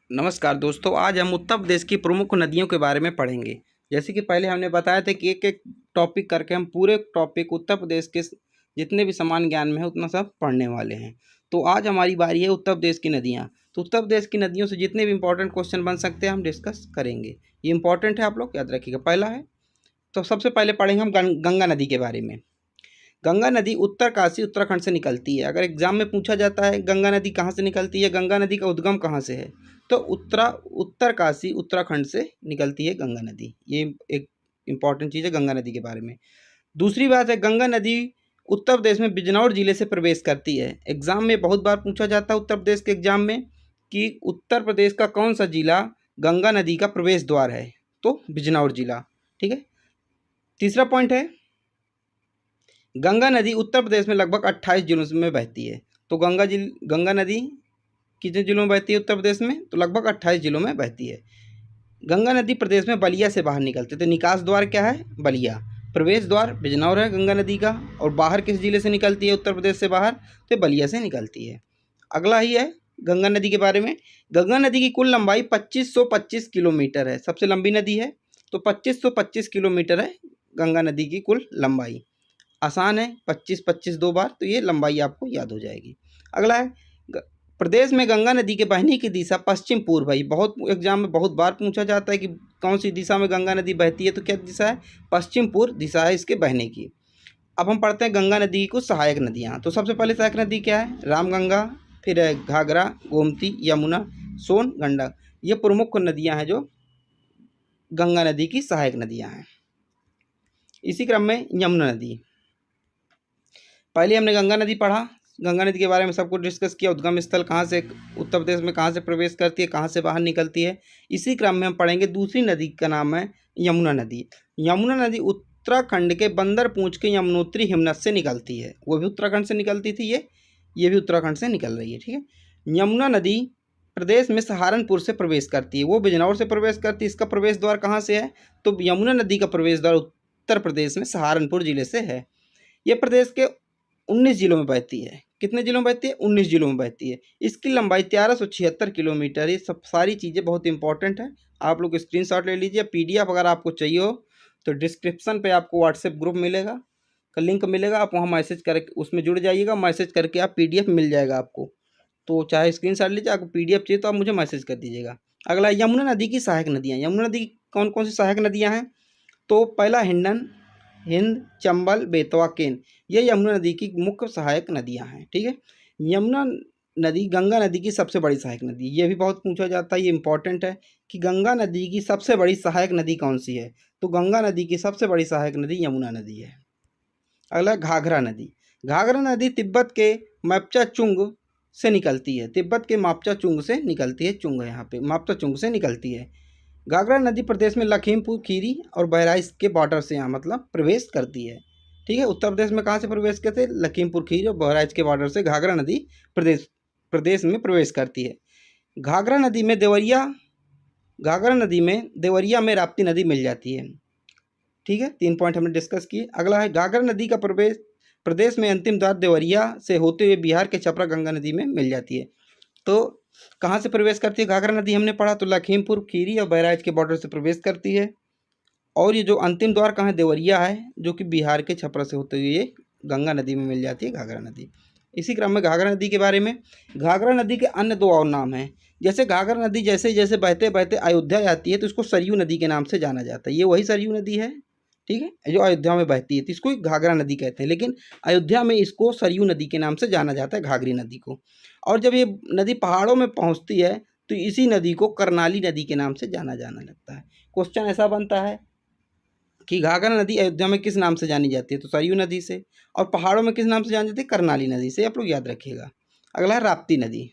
नमस्कार दोस्तों, आज हम उत्तर प्रदेश की प्रमुख नदियों के बारे में पढ़ेंगे। जैसे कि पहले हमने बताया था कि एक एक टॉपिक करके हम पूरे टॉपिक उत्तर प्रदेश के जितने भी सामान्य ज्ञान में है उतना सब पढ़ने वाले हैं। तो आज हमारी बारी है उत्तर प्रदेश की नदियाँ। तो उत्तर प्रदेश की नदियों से जितने भी इंपॉर्टेंट क्वेश्चन बन सकते हैं हम डिस्कस करेंगे। ये इंपॉर्टेंट है, आप लोग याद रखिएगा। पहला है, तो सबसे पहले पढ़ेंगे हम गंगा नदी के बारे में। गंगा नदी उत्तरकाशी उत्तराखंड से निकलती है। अगर एग्जाम में पूछा जाता है गंगा नदी कहाँ से निकलती है, गंगा नदी का उद्गम कहाँ से है, तो उत्तरकाशी उत्तराखंड से निकलती है गंगा नदी। ये एक इम्पॉर्टेंट चीज़ है गंगा नदी के बारे में। दूसरी बात है, गंगा नदी उत्तर प्रदेश में बिजनौर जिले से प्रवेश करती है। एग्जाम में बहुत बार पूछा जाता है उत्तर प्रदेश के एग्जाम में कि उत्तर प्रदेश का कौन सा जिला गंगा नदी का प्रवेश द्वार है, तो बिजनौर जिला। ठीक है। तीसरा पॉइंट है, गंगा नदी उत्तर प्रदेश में लगभग 28 जिलों में बहती है। तो गंगा नदी कितने जिलों में बहती है उत्तर प्रदेश में, तो लगभग 28 जिलों में बहती है। गंगा नदी प्रदेश में बलिया से बाहर निकलती है। तो निकास द्वार क्या है, बलिया। प्रवेश द्वार बिजनौर है गंगा नदी का। और बाहर किस जिले से निकलती है उत्तर प्रदेश से बाहर, तो बलिया से निकलती है। अगला ही है गंगा नदी के बारे में। गंगा नदी की कुल लंबाई 2525 किलोमीटर है। सबसे लंबी नदी है, तो 2525 किलोमीटर है गंगा नदी की कुल लंबाई। आसान है, 25-25 दो बार, तो ये लंबाई आपको याद हो जाएगी। अगला है, प्रदेश में गंगा नदी के बहने की दिशा पश्चिम पूर्व है। बहुत एग्जाम में बहुत बार पूछा जाता है कि कौन सी दिशा में गंगा नदी बहती है, तो क्या दिशा है, पश्चिम पूर्व दिशा है इसके बहने की। अब हम पढ़ते हैं गंगा नदी की कुछ सहायक नदियाँ। तो सबसे पहले सहायक नदी क्या है, रामगंगा, फिर है घाघरा, गोमती, यमुना, सोन, गंडक। ये प्रमुख नदियाँ हैं जो गंगा नदी की सहायक नदियाँ हैं। इसी क्रम में यमुना नदी। पहले हमने गंगा नदी पढ़ा, गंगा नदी के बारे में सब कुछ डिस्कस किया। उद्गम स्थल कहाँ से उत्तर प्रदेश में कहाँ से प्रवेश करती है, कहाँ से बाहर निकलती है। इसी क्रम में हम पढ़ेंगे दूसरी नदी का नाम है यमुना नदी। यमुना नदी उत्तराखंड के बंदर पूंछ के यमुनोत्री हिमनद से निकलती है। वो भी उत्तराखंड से निकलती थी, ये भी उत्तराखंड से निकल रही है। ठीक है। यमुना नदी प्रदेश में सहारनपुर से प्रवेश करती है। वो बिजनौर से प्रवेश करती है। इसका प्रवेश द्वार कहाँ से है, तो यमुना नदी का प्रवेश द्वार उत्तर प्रदेश में सहारनपुर जिले से है। ये प्रदेश के 19 जिलों में बहती है। कितने जिलों में बहती है, 19 जिलों में बहती है। इसकी लंबाई 1376 किलोमीटर। ये सब सारी चीज़ें बहुत इंपॉर्टेंट है, आप लोग स्क्रीनशॉट ले लीजिए। पीडीएफ अगर आपको चाहिए हो तो डिस्क्रिप्शन पे आपको व्हाट्सएप ग्रुप मिलेगा, का लिंक मिलेगा, आप वहाँ मैसेज करके उसमें जुड़ जाइएगा। मैसेज करके आप पीडीएफ मिल जाएगा आपको। तो चाहे स्क्रीनशॉट लीजिए, आपको पीडीएफ चाहिए तो आप मुझे मैसेज कर दीजिएगा। अगला, यमुना नदी की सहायक नदियाँ। यमुना नदी की कौन कौन सी सहायक नदियाँ हैं, तो पहला हिंडन, हिंद, चंबल, बेतवा, केन, ये यमुना नदी की मुख्य सहायक नदियां हैं। ठीक है। यमुना नदी गंगा नदी की सबसे बड़ी सहायक नदी। ये भी बहुत पूछा जाता है, ये इंपॉर्टेंट है कि गंगा नदी की सबसे बड़ी सहायक नदी कौन सी है, तो गंगा नदी की सबसे बड़ी सहायक नदी यमुना नदी है। अगला, घाघरा नदी। घाघरा नदी तिब्बत के मापचा चुंग से निकलती है। तिब्बत के मापचा चुंग से निकलती है, चुंग है यहाँ पे, मापचा चुंग से निकलती है। घाघरा नदी प्रदेश में लखीमपुर खीरी और बहराइच के बॉर्डर से यहाँ मतलब प्रवेश करती है। ठीक है। उत्तर प्रदेश में कहाँ से प्रवेश करते हैं, लखीमपुर खीरी और बहराइच के बॉर्डर से घाघरा नदी प्रदेश में प्रवेश करती है। घाघरा नदी में देवरिया में राप्ती नदी मिल जाती है। ठीक है। 3 पॉइंट हमने डिस्कस किए। अगला है, घाघरा नदी का प्रदेश में अंतिम द्वार देवरिया से होते हुए बिहार के छपरा गंगा नदी में मिल जाती है। तो कहाँ से प्रवेश करती है घाघरा नदी, हमने पढ़ा, तो लखीमपुर खीरी और बहराइच के बॉर्डर से प्रवेश करती है। और ये जो अंतिम द्वार कहाँ है, देवरिया है, जो कि बिहार के छपरा से होते हुए ये गंगा नदी में मिल जाती है घाघरा नदी। इसी क्रम में घाघरा नदी के बारे में, घाघरा नदी के अन्य 2 और नाम हैं। जैसे घाघरा नदी जैसे जैसे बहते बहते अयोध्या जाती है तो इसको सरयू नदी के नाम से जाना जाता है। ये वही सरयू नदी है, ठीक है, जो अयोध्या में बहती है, तो इसको घाघरा नदी कहते हैं। लेकिन अयोध्या में इसको सरयू नदी के नाम से जाना जाता है, घाघरी नदी को। और जब ये नदी पहाड़ों में पहुंचती है तो इसी नदी को करनाली नदी के नाम से जाना लगता है। क्वेश्चन ऐसा बनता है कि घाघरा नदी अयोध्या में किस नाम से जानी जाती है, तो सरयू नदी से, और पहाड़ों में किस नाम से जानी जाती है, करनाली नदी से। आप लोग याद रखिएगा। अगला है राप्ती नदी।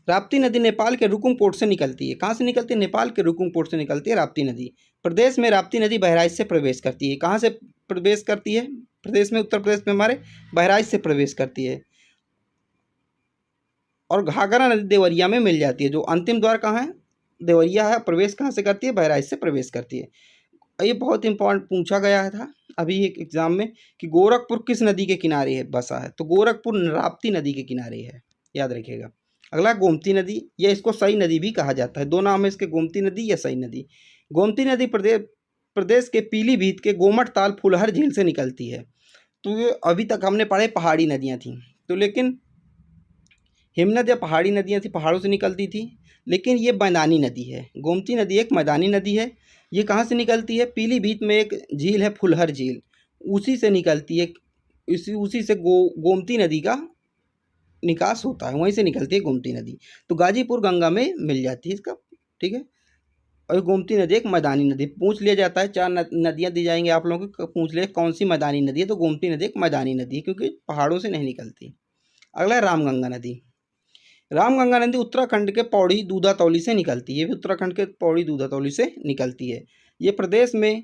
राप्ती नदी नेपाल के रुकुम पोर्ट से निकलती है। कहाँ से निकलती है, नेपाल के रुकुम पोर्ट से निकलती है राप्ती नदी। प्रदेश में राप्ती नदी बहराइच से प्रवेश करती है। कहाँ से प्रवेश करती है, प्रदेश में, उत्तर प्रदेश में हमारे बहराइच से प्रवेश करती है। और घाघरा नदी देवरिया में मिल जाती है। जो अंतिम द्वार कहाँ है, देवरिया है। प्रवेश कहाँ से करती है, बहराइच से प्रवेश करती है। ये बहुत इंपॉर्टेंट पूछा गया था अभी एक एग्जाम में कि गोरखपुर किस नदी के किनारे है बसा है, तो गोरखपुर राप्ती नदी के किनारे है, याद रखिएगा। अगला गोमती नदी, या इसको सई नदी भी कहा जाता है। दो नाम है इसके, गोमती नदी या सई नदी। गोमती नदी प्रदेश के पीलीभीत के गोमट ताल फुलहर झील से निकलती है। तो ये अभी तक हमने पढ़े पहाड़ी नदियाँ थीं, तो लेकिन हिमनद या पहाड़ी नदियाँ थी, पहाड़ों से निकलती थी, लेकिन ये मैदानी नदी है। गोमती नदी एक मैदानी नदी है। ये कहाँ से निकलती है? पीलीभीत में एक झील है फुलहर झील, उसी से निकलती है। उसी से गोमती नदी का निकास होता है, वहीं से निकलती है गोमती नदी। तो गाजीपुर गंगा में मिल जाती है इसका, ठीक है। और गोमती नदी एक मैदानी नदी, पूछ लिया जाता है, 4 नदियाँ दी जाएंगी आप लोगों को, पूछ लिया कौन सी मैदानी नदी है, तो गोमती नदी एक मैदानी नदी है, क्योंकि पहाड़ों से नहीं निकलती। अगला है रामगंगा नदी। रामगंगा नदी उत्तराखंड के पौड़ी दूधातौली से निकलती है। ये भी उत्तराखंड के पौड़ी दूधातौली से निकलती है। ये प्रदेश में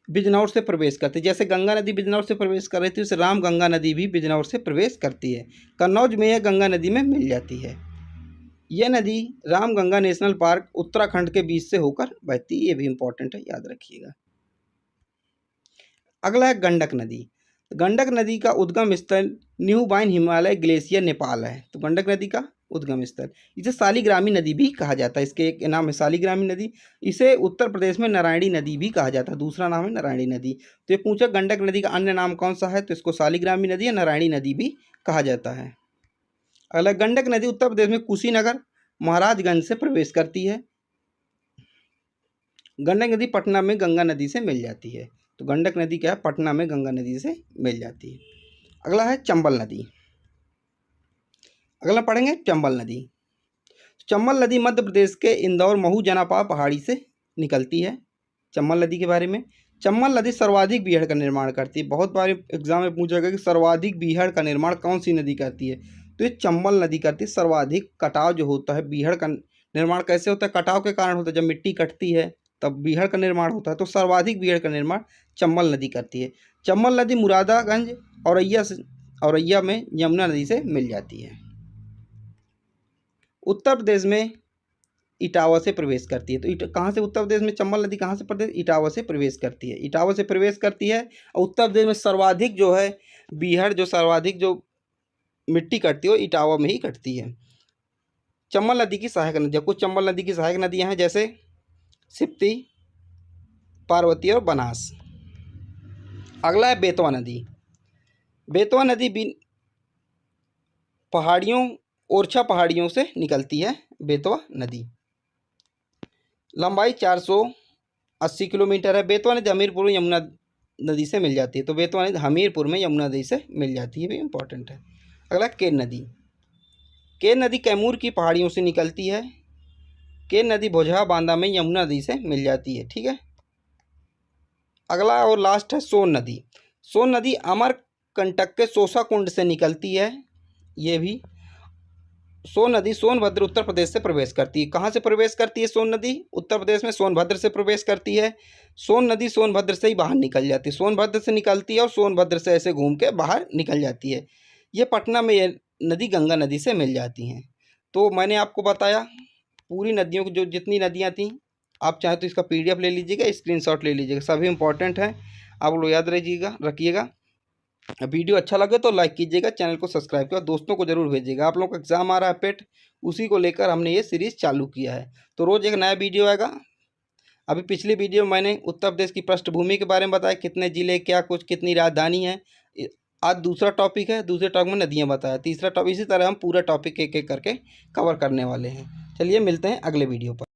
बिजनौर से प्रवेश करती है। जैसे गंगा नदी बिजनौर से प्रवेश कर रही थी, उसे रामगंगा नदी भी बिजनौर से प्रवेश करती है। कन्नौज में यह गंगा नदी में मिल जाती है। यह नदी रामगंगा नेशनल पार्क उत्तराखंड के बीच से होकर बहती है। ये भी इंपॉर्टेंट है, याद रखिएगा। अगला है गंडक नदी। गंडक नदी का उद्गम स्थल न्यू बाइन हिमालय ग्लेशियर नेपाल है। तो गंडक नदी का उद्गम स्थल, इसे शालिग्रामी नदी भी कहा जाता है। इसके एक नाम है शालिग्रामी नदी। इसे उत्तर प्रदेश में नारायणी नदी भी कहा जाता है, दूसरा नाम है नारायणी नदी। तो ये पूछा गंडक नदी का अन्य नाम कौन सा है, तो इसको शालिग्रामी नदी या नारायणी नदी भी कहा जाता है। अगला, गंडक नदी उत्तर प्रदेश में कुशीनगर महाराजगंज से प्रवेश करती है। गंडक नदी पटना में गंगा नदी से मिल जाती है। तो गंडक नदी क्या है, पटना में गंगा नदी से मिल जाती है। अगला है चंबल नदी। अगला पढ़ेंगे चंबल नदी। चंबल नदी मध्य प्रदेश के इंदौर महू जनापा पहाड़ी से निकलती है। चंबल नदी के बारे में, चंबल नदी सर्वाधिक बीहड़ का निर्माण करती है। बहुत बार एग्जाम में पूछा गया कि सर्वाधिक बीहड़ का निर्माण कौन सी नदी करती है, तो ये चंबल नदी करती है। सर्वाधिक कटाव जो होता है, बीहड़ का निर्माण कैसे होता है, कटाव के कारण होता है। जब मिट्टी कटती है तब बीहड़ का निर्माण होता है, तो सर्वाधिक बीहड़ का निर्माण चंबल नदी करती है। चंबल नदी मुरादागंज औरैया में यमुना नदी से मिल जाती है। उत्तर प्रदेश में इटावा से प्रवेश करती है। तो कहाँ से उत्तर प्रदेश में चंबल नदी कहाँ से प्रदेश, इटावा से प्रवेश करती है। इटावा से प्रवेश करती है और उत्तर प्रदेश में सर्वाधिक जो है बीहड़, जो सर्वाधिक जो मिट्टी कटती है वो इटावा में ही कटती है। चंबल नदी की सहायक नदियाँ, कुछ चंबल नदी की सहायक नदियाँ हैं, जैसे सिप्ती, पार्वती और बनास। अगला है बेतवा नदी। बेतवा नदी पहाड़ियों, ओरछा पहाड़ियों से निकलती है। बेतवा नदी लंबाई 480 किलोमीटर है। बेतवा नदी हमीरपुर में यमुना नदी से मिल जाती है। तो बेतवा नदी हमीरपुर में यमुना नदी से मिल जाती है, भी इंपॉर्टेंट है। अगला केन नदी। केन नदी कैमूर की पहाड़ियों से निकलती है। केन नदी भोजहा बांदा में यमुना नदी से मिल जाती है, ठीक है। अगला और लास्ट है सोन नदी। सोन नदी अमरकंटक के सोसा कुंड से निकलती है। ये भी सोन नदी सोनभद्र उत्तर प्रदेश से प्रवेश करती है। कहाँ से प्रवेश करती है सोन नदी? उत्तर प्रदेश में सोनभद्र से प्रवेश करती है। सोन नदी सोनभद्र से ही बाहर निकल जाती है। सोनभद्र से निकलती है और सोनभद्र से ऐसे घूम के बाहर निकल जाती है। ये पटना में ये नदी गंगा नदी से मिल जाती हैं। तो मैंने आपको बताया पूरी नदियों की, जो जितनी नदियाँ थीं, आप चाहे तो इसका PDF ले लीजिएगा, स्क्रीनशॉट ले लीजिएगा, सभी इंपॉर्टेंट हैं, आप लोग याद रखिएगा। वीडियो अच्छा लगे तो लाइक कीजिएगा, चैनल को सब्सक्राइब कीजिएगा, दोस्तों को जरूर भेजिएगा। आप लोगों का एग्जाम आ रहा है पेट, उसी को लेकर हमने ये सीरीज़ चालू किया है। तो रोज़ एक नया वीडियो आएगा। अभी पिछली वीडियो में मैंने उत्तर प्रदेश की पृष्ठभूमि के बारे में बताया, कितने ज़िले, क्या कुछ, कितनी राजधानी है। आज दूसरा टॉपिक है, दूसरे टॉपिक में नदियाँ बताया, तीसरा टॉपिक, इसी तरह हम पूरा टॉपिक एक एक करके कवर करने वाले हैं। चलिए मिलते हैं अगले वीडियो पर।